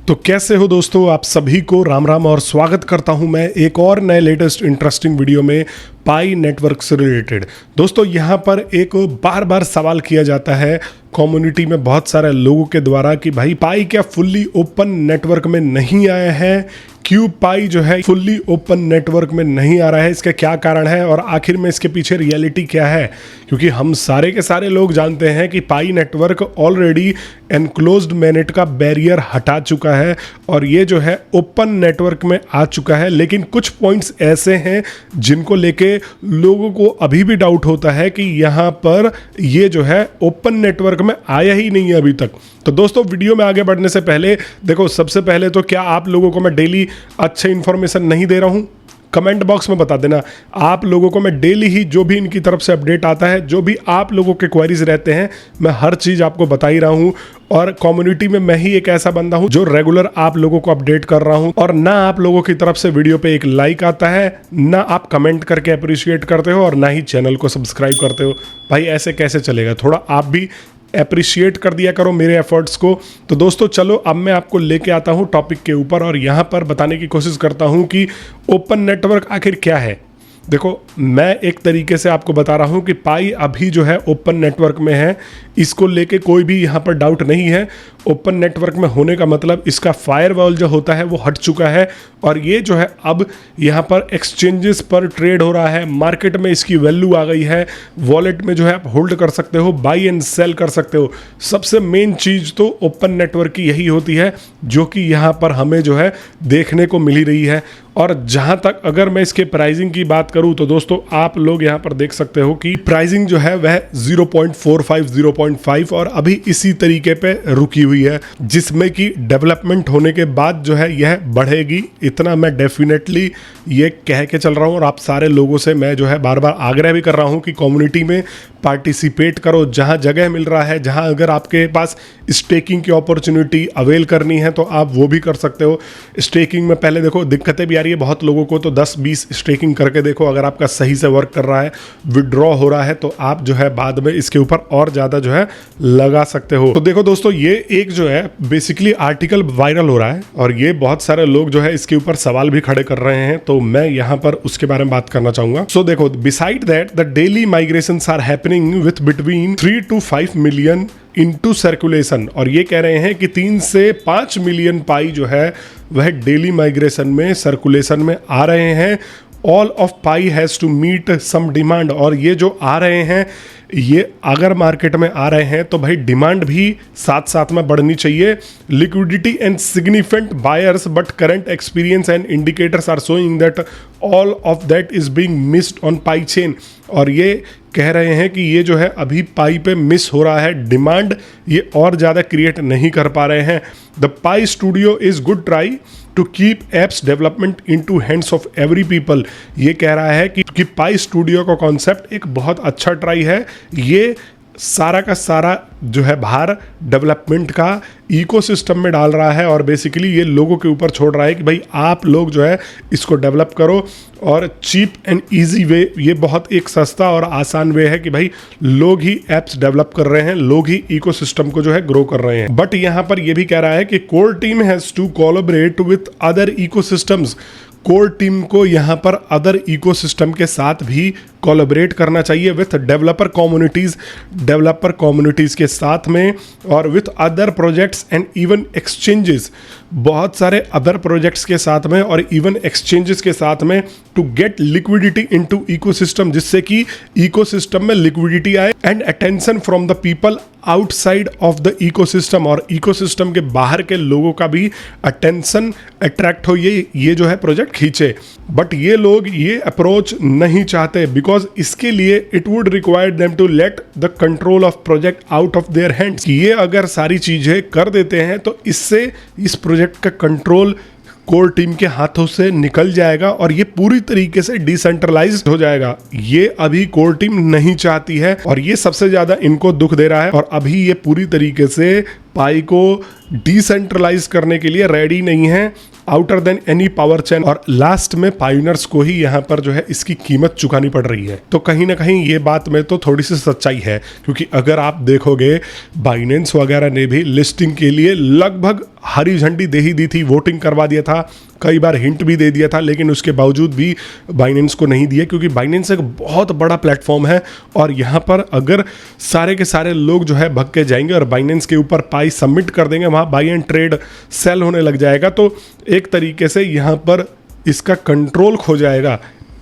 तो कैसे हो दोस्तों, आप सभी को राम राम और स्वागत करता हूं मैं एक और नए लेटेस्ट इंटरेस्टिंग वीडियो में पाई नेटवर्क से रिलेटेड। दोस्तों यहाँ पर एक बार बार सवाल किया जाता है कम्युनिटी में बहुत सारे लोगों के द्वारा कि भाई पाई क्या फुल्ली ओपन नेटवर्क में नहीं आया है, क्यों पाई जो है फुल्ली ओपन नेटवर्क में नहीं आ रहा है, इसका क्या कारण है और आखिर में इसके पीछे रियलिटी क्या है। क्योंकि हम सारे के सारे लोग जानते हैं कि पाई नेटवर्क ऑलरेडी एनक्लोज्ड मैनेट का बैरियर हटा चुका है और ये जो है ओपन नेटवर्क में आ चुका है। लेकिन कुछ पॉइंट्स ऐसे हैं जिनको लेके लोगों को अभी भी डाउट होता है कि यहाँ पर ये जो है ओपन नेटवर्क में आया ही नहीं है अभी तक। तो दोस्तों वीडियो में आगे बढ़ने से पहले देखो, सबसे पहले तो क्या आप लोगों को मैं डेली अच्छे इन्फॉर्मेशन नहीं दे रहा हूँ? कमेंट बॉक्स में बता देना। आप लोगों को मैं डेली ही जो भी इनकी तरफ से अपडेट आता है, जो भी आप लोगों के क्वेरीज रहते हैं, मैं हर चीज़ आपको बता ही रहा हूँ। और कम्युनिटी में मैं ही एक ऐसा बंदा हूँ जो रेगुलर आप लोगों को अपडेट कर रहा हूँ। और ना आप लोगों की तरफ से वीडियो पे एक लाइक आता है, ना आप कमेंट करके अप्रिशिएट करते हो और ना ही चैनल को सब्सक्राइब करते हो। भाई ऐसे कैसे चलेगा? थोड़ा आप भी अप्रिशिएट कर दिया करो मेरे एफर्ट्स को। तो दोस्तों चलो अब मैं आपको लेके आता हूँ टॉपिक के ऊपर और यहाँ पर बताने की कोशिश करता हूँ कि ओपन नेटवर्क आखिर क्या है। देखो, मैं एक तरीके से आपको बता रहा हूँ कि पाई अभी जो है ओपन नेटवर्क में है, इसको लेके कोई भी यहाँ पर डाउट नहीं है। ओपन नेटवर्क में होने का मतलब इसका फायरवॉल जो होता है वो हट चुका है और ये जो है अब यहाँ पर एक्सचेंजेस पर ट्रेड हो रहा है, मार्केट में इसकी वैल्यू आ गई है, वॉलेट में जो है आप होल्ड कर सकते हो, बाई एंड सेल कर सकते हो। सबसे मेन चीज़ तो ओपन नेटवर्क की यही होती है जो कि यहाँ पर हमें जो है देखने को मिल रही है। और जहाँ तक अगर मैं इसके प्राइसिंग की बात करूँ तो दोस्तों आप लोग यहाँ पर देख सकते हो कि प्राइसिंग जो है वह 0.45 0.5 और अभी इसी तरीके पे रुकी हुई है, जिसमें कि डेवलपमेंट होने के बाद जो है यह बढ़ेगी। इतना मैं डेफिनेटली ये कह के चल रहा हूँ और आप सारे लोगों से मैं जो है बार बार आग्रह भी कर रहा हूँ कि कम्युनिटी में पार्टिसिपेट करो। जहाँ जगह मिल रहा है, जहाँ अगर आपके पास स्टेकिंग की अपॉर्चुनिटी अवेल करनी है तो आप वो भी कर सकते हो। स्टेकिंग में पहले देखो दिक्कतें भी आ रही है बहुत लोगों को, तो 10-20 स्टेकिंग करके देखो, अगर आपका सही से वर्क कर रहा है, विड्रॉ हो रहा है तो आप जो है बाद में इसके ऊपर और ज़्यादा जो है लगा सकते हो। तो देखो दोस्तों, ये एक जो है बेसिकली आर्टिकल वायरल हो रहा है और ये बहुत सारे लोग जो है इसके ऊपर सवाल भी खड़े कर रहे हैं, तो मैं यहाँ पर उसके बारे में बात करना चाहूँगा। सो देखो, beside that the daily migrations are happening with between 3 to 5 million into circulation. और ये कह रहे हैं कि 3 से 5 मिलियन पाई जो है वह डेली माइग्रेशन में सर्कुलेशन में आ रहे हैं। All of Pi has to meet some demand. और ये जो आ रहे हैं, ये अगर मार्केट में आ रहे हैं तो भाई डिमांड भी साथ साथ में बढ़नी चाहिए। Liquidity and significant buyers but current experience and indicators are showing that all of that is being missed on Pi chain. और ये कह रहे हैं कि ये जो है अभी पाई पे मिस हो रहा है, डिमांड ये और ज़्यादा क्रिएट नहीं कर पा रहे हैं। The Pi studio is good try to keep apps development into hands of every people. ये कह रहा है कि पाई स्टूडियो का कॉन्सेप्ट एक बहुत अच्छा ट्राई है। ये सारा का सारा जो है भार डेवलपमेंट का इकोसिस्टम में डाल रहा है और बेसिकली ये लोगों के ऊपर छोड़ रहा है कि भाई आप लोग जो है इसको डेवलप करो। और चीप एंड इजी वे, ये बहुत एक सस्ता और आसान वे है कि भाई लोग ही एप्स डेवलप कर रहे हैं, लोग ही इकोसिस्टम को जो है ग्रो कर रहे हैं। बट यहाँ पर ये भी कह रहा है कि core team has to collaborate with other ecosystems. Core team को यहाँ पर अदर इकोसिस्टम के साथ भी कोलैबोरेट करना चाहिए विथ डेवलपर कम्युनिटीज़ के साथ में, और with other projects and even exchanges, बहुत सारे अदर प्रोजेक्ट्स के साथ में और इवन एक्सचेंजेस के साथ में, to get liquidity into ecosystem, जिससे कि इकोसिस्टम में लिक्विडिटी आए and attention from the people outside of the ecosystem, और इकोसिस्टम के बाहर के लोगों का भी अटेंशन अट्रैक्ट हो, ये जो है प्रोजेक्ट खींचे। बट ये लोग ये अप्रोच नहीं चाहते, बिकॉज इसके लिए it would require them to let the control of project out of their hands. ये अगर सारी चीजें कर देते हैं तो इससे इस प्रोजेक्ट का कंट्रोल कोर टीम के हाथों से निकल जाएगा और ये पूरी तरीके से डिसेंट्रलाइज्ड हो जाएगा। ये अभी कोर टीम नहीं चाहती है और ये सबसे ज्यादा इनको दुख दे रहा है। और अभी ये पूरी तरीके से पाई को डिसेंट्रलाइज करने के लिए रेडी नहीं है आउटर देन एनी पावर चैन, और लास्ट में पायोनियर्स को ही यहाँ पर जो है इसकी कीमत चुकानी पड़ रही है। तो कहीं ना कहीं ये बात में तो थोड़ी सी सच्चाई है, क्योंकि अगर आप देखोगे बाइनेंस वगैरह ने भी लिस्टिंग के लिए लगभग हरी झंडी दे ही दी थी, वोटिंग करवा दिया था, कई बार हिंट भी दे दिया था, लेकिन उसके बावजूद भी बाइनेंस को नहीं दिया, क्योंकि बाइनेंस एक बहुत बड़ा प्लेटफॉर्म है और यहाँ पर अगर सारे के सारे लोग जो है भग के जाएंगे और बाइनेंस के ऊपर पाई सबमिट कर देंगे, वहाँ बाई एंड ट्रेड सेल होने लग जाएगा, तो एक तरीके से यहाँ पर इसका कंट्रोल खो जाएगा।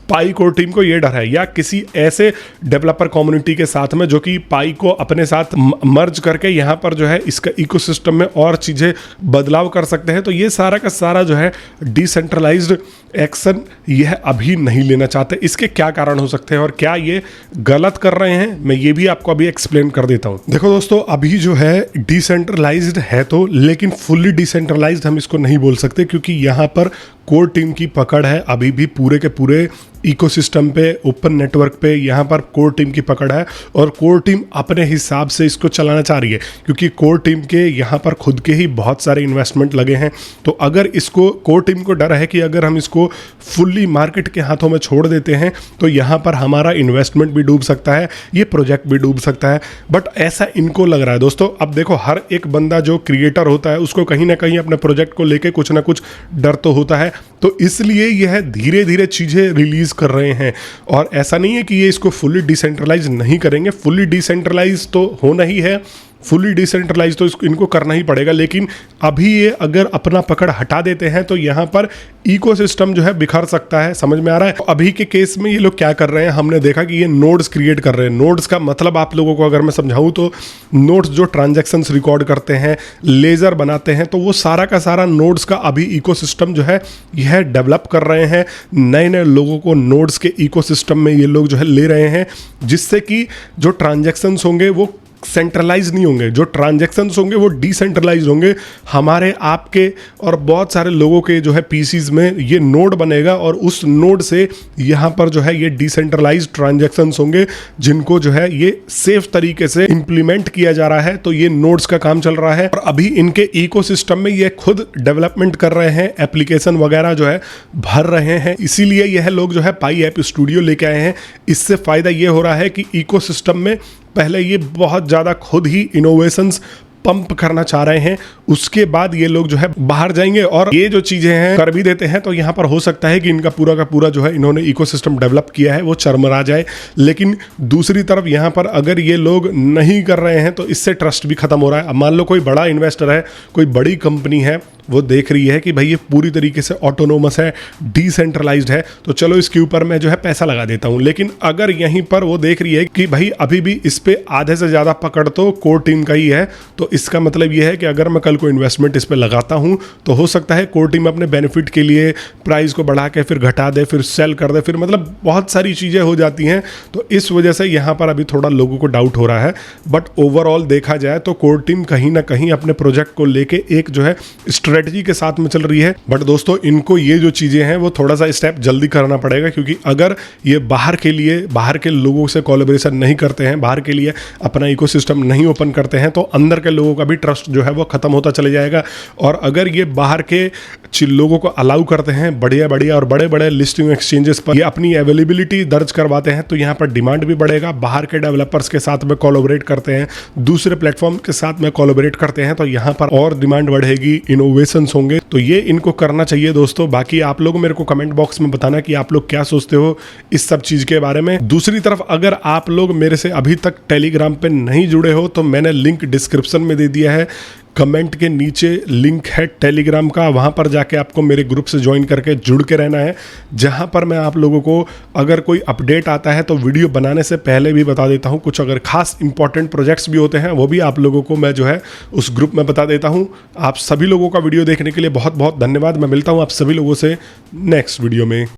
पाई कोर टीम को ये डर है, या किसी ऐसे डेवलपर कम्युनिटी के साथ में जो कि पाई को अपने साथ मर्ज करके यहाँ पर जो है इसका इकोसिस्टम में और चीज़ें बदलाव कर सकते हैं। तो ये सारा का सारा जो है डिसेंट्रलाइज्ड एक्शन यह अभी नहीं लेना चाहते। इसके क्या कारण हो सकते हैं और क्या ये गलत कर रहे हैं, मैं ये भी आपको अभी एक्सप्लेन कर देता हूँ। देखो दोस्तों, अभी जो है डिसेंट्रलाइज्ड है तो, लेकिन फुल्ली डिसेंट्रलाइज्ड हम इसको नहीं बोल सकते, क्योंकि यहाँ पर कोर टीम की पकड़ है अभी भी पूरे के पूरे इकोसिस्टम पे, ओपन नेटवर्क पे यहाँ पर कोर टीम की पकड़ है और कोर टीम अपने हिसाब से इसको चलाना चाह रही है, क्योंकि कोर टीम के यहाँ पर खुद के ही बहुत सारे इन्वेस्टमेंट लगे हैं। तो अगर इसको, कोर टीम को डर है कि अगर हम इसको फुल्ली मार्केट के हाथों में छोड़ देते हैं तो यहाँ पर हमारा इन्वेस्टमेंट भी डूब सकता है, ये प्रोजेक्ट भी डूब सकता है। बट ऐसा इनको लग रहा है दोस्तों। अब देखो, हर एक बंदा जो क्रिएटर होता है उसको कहीं ना कहीं अपने प्रोजेक्ट को लेके कुछ ना कुछ डर तो होता है, तो इसलिए यह धीरे धीरे चीज़ें रिलीज कर रहे हैं। और ऐसा नहीं है कि ये इसको फुल्ली डिसेंट्रलाइज नहीं करेंगे, फुल्ली डिसेंट्रलाइज तो होना ही है, फुली डिसेंट्रलाइज तो इनको करना ही पड़ेगा। लेकिन अभी ये अगर अपना पकड़ हटा देते हैं तो यहाँ पर इकोसिस्टम जो है बिखर सकता है, समझ में आ रहा है। तो अभी के केस में ये लोग क्या कर रहे हैं, हमने देखा कि ये नोड्स क्रिएट कर रहे हैं। नोड्स का मतलब आप लोगों को अगर मैं समझाऊं तो, नोड्स जो ट्रांजैक्शंस रिकॉर्ड करते हैं, लेजर बनाते हैं, तो वो सारा का सारा नोड्स का अभी इकोसिस्टम जो है यह डेवलप कर रहे हैं। नए नए लोगों को नोड्स के इकोसिस्टम में ये लोग जो है ले रहे हैं, जिससे कि जो ट्रांजैक्शंस होंगे वो सेंट्रलाइज नहीं होंगे, जो ट्रांजैक्शंस होंगे वो डिसेंट्रलाइज होंगे। हमारे आपके और बहुत सारे लोगों के जो है पीसीज में ये नोड बनेगा और उस नोड से यहाँ पर जो है ये डिसेंट्रलाइज ट्रांजैक्शंस होंगे, जिनको जो है ये सेफ तरीके से इंप्लीमेंट किया जा रहा है। तो ये नोड्स का काम चल रहा है और अभी इनके इकोसिस्टम में ये खुद डेवलपमेंट कर रहे हैं, एप्लीकेशन वगैरह जो है भर रहे हैं। इसीलिए यह लोग जो है पाई ऐप स्टूडियो लेके आए हैं। इससे फायदा ये हो रहा है कि इकोसिस्टम में पहले ये बहुत ज़्यादा खुद ही इनोवेशंस पंप करना चाह रहे हैं, उसके बाद ये लोग जो है बाहर जाएंगे और ये जो चीज़ें हैं कर भी देते हैं। तो यहाँ पर हो सकता है कि इनका पूरा का पूरा जो है इन्होंने इकोसिस्टम डेवलप किया है वो चरमरा जाए। लेकिन दूसरी तरफ यहाँ पर अगर ये लोग नहीं कर रहे हैं तो इससे ट्रस्ट भी खत्म हो रहा है। अब मान लो कोई बड़ा इन्वेस्टर है, कोई बड़ी कंपनी है, वो देख रही है कि भाई ये पूरी तरीके से ऑटोनोमस है, डिसेंट्रलाइज्ड है, तो चलो इसके ऊपर मैं जो है पैसा लगा देता हूँ। लेकिन अगर यहीं पर वो देख रही है कि भाई अभी भी इस पे आधे से ज़्यादा पकड़ तो कोर टीम का ही है, तो इसका मतलब ये है कि अगर मैं कल को इन्वेस्टमेंट इस पे लगाता हूँ तो हो सकता है कोर टीम अपने बेनिफिट के लिए प्राइस को बढ़ा के फिर घटा दे, फिर सेल कर दे, फिर मतलब बहुत सारी चीज़ें हो जाती हैं। तो इस वजह से यहाँ पर अभी थोड़ा लोगों को डाउट हो रहा है। बट ओवरऑल देखा जाए तो कोर टीम कहीं ना कहीं अपने प्रोजेक्ट को लेके एक जो है स्ट्रेटजी के साथ में चल रही है। बट दोस्तों, इनको ये जो चीज़ें हैं वो थोड़ा सा स्टेप जल्दी करना पड़ेगा, क्योंकि अगर ये बाहर के लोगों से कोलैबोरेशन नहीं करते हैं, बाहर के लिए अपना इकोसिस्टम नहीं ओपन करते हैं, तो अंदर के लोगों का भी ट्रस्ट जो है वो खत्म होता चले जाएगा। और अगर ये बाहर के लोगों को अलाउ करते हैं बढ़िया और बड़े बड़े लिस्टिंग एक्सचेंजेस पर ये अपनी अवेलेबिलिटी दर्ज करवाते हैं, तो यहाँ पर डिमांड भी बढ़ेगा। बाहर के डेवलपर्स के साथ में कोलैबोरेट करते हैं, दूसरे प्लेटफॉर्म के साथ में कोलैबोरेट करते हैं, तो यहाँ पर और डिमांड बढ़ेगी, इनोवेशंस होंगे। तो ये इनको करना चाहिए दोस्तों। बाकी आप लोग मेरे को कमेंट बॉक्स में बताना कि आप लोग क्या सोचते हो इस सब चीज़ के बारे में। दूसरी तरफ अगर आप लोग मेरे से अभी तक टेलीग्राम पे नहीं जुड़े हो तो मैंने लिंक डिस्क्रिप्शन में दे दिया है, कमेंट के नीचे लिंक है टेलीग्राम का, वहाँ पर जाके आपको मेरे ग्रुप से ज्वाइन करके जुड़ के रहना है, जहाँ पर मैं आप लोगों को अगर कोई अपडेट आता है तो वीडियो बनाने से पहले भी बता देता हूँ। कुछ अगर खास इंपॉर्टेंट प्रोजेक्ट्स भी होते हैं वो भी आप लोगों को मैं जो है उस ग्रुप में बता देता हूँ। आप सभी लोगों का वीडियो देखने के लिए बहुत बहुत धन्यवाद। मैं मिलता हूँ आप सभी लोगों से नेक्स्ट वीडियो में।